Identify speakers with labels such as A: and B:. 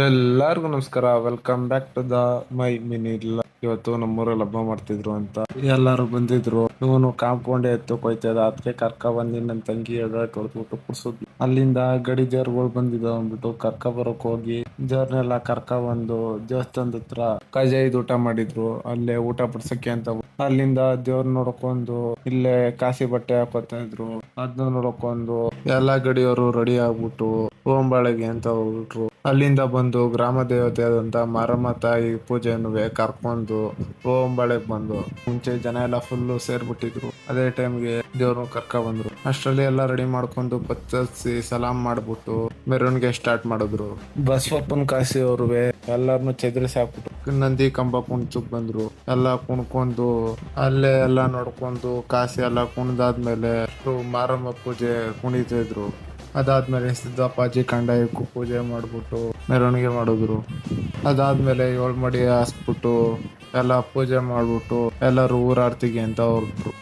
A: ಎಲ್ಲಾರ್ಗು ನಮಸ್ಕಾರ. Welcome back to the my mini. ಇವತ್ತು ನಮ್ಮೂರಲ್ಲಿ ಹಬ್ಬ ಮಾಡ್ತಿದ್ರು ಅಂತ ಎಲ್ಲಾರು ಬಂದಿದ್ರು. ಇವನು ಕಾಂಪೌಂಡ್ ಎತ್ತು ಕೊಯ್ತದ ಅದಕ್ಕೆ ಕರ್ಕ ಬಂದಿ ನನ್ ತಂಗಿ ತೊಳ್ಬಿಟ್ಟು ಕುಡ್ಸುದ್. ಅಲ್ಲಿಂದ ಗಡಿ ಜೇರ್ಗಳು ಬಂದಿದ ಅಂದ್ಬಿಟ್ಟು ಕರ್ಕ ಬರಕ್ ಹೋಗಿ ಜರ್ನೆಲ್ಲ ಕರ್ಕ ಬಂದು ದೇವಸ್ಥಾನದ ಹತ್ರ ಕಜಾಯಿದ್ ಊಟ ಮಾಡಿದ್ರು. ಅಲ್ಲೇ ಊಟ ಬಡ್ಸಕ್ಕೆ ಅಂತ ಅಲ್ಲಿಂದ ದೇವ್ರ ನೋಡ್ಕೊಂಡು ಇಲ್ಲೇ ಕಾಸಿ ಬಟ್ಟೆ ಹಾಕೋತಾ ಇದ್ರು. ಅದನ್ನ ನೋಡ್ಕೊಂಡು ಎಲ್ಲಾ ಗಡಿಯವರು ರೆಡಿ ಆಗ್ಬಿಟ್ಟು ಓಂಬಾಳೆಗೆ ಅಂತ ಹೋಗ್ಬಿಟ್ರು. ಅಲ್ಲಿಂದ ಬಂದು ಗ್ರಾಮ ದೇವತೆ ಆದಂತ ಮಾರಮ್ಮ ತಾಯಿ ಪೂಜೆಯನ್ನು ಕರ್ಕೊಂಡು ಓಂಬಾಳೆಗ್ ಬಂದು ಮುಂಚೆ ಜನ ಎಲ್ಲ ಫುಲ್ಲು ಸೇರ್ಬಿಟ್ಟಿದ್ರು. ಅದೇ ಟೈಮ್ಗೆ ದೇವ್ರನ್ನ ಕರ್ಕ ಬಂದ್ರು. ಅಷ್ಟರಲ್ಲಿ ಎಲ್ಲ ರೆಡಿ ಮಾಡ್ಕೊಂಡು ಪಚ್ಚರಿಸಿ ಸಲಾಮ್ ಮಾಡ್ಬಿಟ್ಟು ಮೆರವಣಿಗೆ ಸ್ಟಾರ್ಟ್ ಮಾಡಿದ್ರು. ಬಸವಪ್ಪನ ಕಾಸಿ ಅವ್ರುವೆ ಎಲ್ಲಾರನ್ನು ಚೆದರಿಸಿ ಹಾಕ್ಬಿಟ್ಟು ನಂದಿ ಕಂಬ ಕುಣ್ಸಕ್ ಬಂದ್ರು. ಎಲ್ಲ ಕುಣ್ಕೊಂಡು ಅಲ್ಲೇ ಎಲ್ಲ ನೋಡ್ಕೊಂಡು ಕಾಸಿ ಎಲ್ಲ ಕುಣ್ದಾದ್ಮೇಲೆ ಮಾರಮ್ಮ ಪೂಜೆ ಕುಣಿತಾ ಇದ್ರು. ಅದಾದ್ಮೇಲೆ ಸಿದ್ದಪ್ಪಾಜಿ ಕಂಡಾಯಕ್ಕೂ ಪೂಜೆ ಮಾಡ್ಬಿಟ್ಟು ಮೆರವಣಿಗೆ ಮಾಡಿದ್ರು. ಅದಾದ್ಮೇಲೆ 7 ಮಡಿ ಹಾಸ್ಬಿಟ್ಟು ಎಲ್ಲ ಪೂಜೆ ಮಾಡ್ಬಿಟ್ಟು ಎಲ್ಲರೂ ಊರಾರ್ತಿಗೆ ಅಂತ ಹೊರಟ್ರು.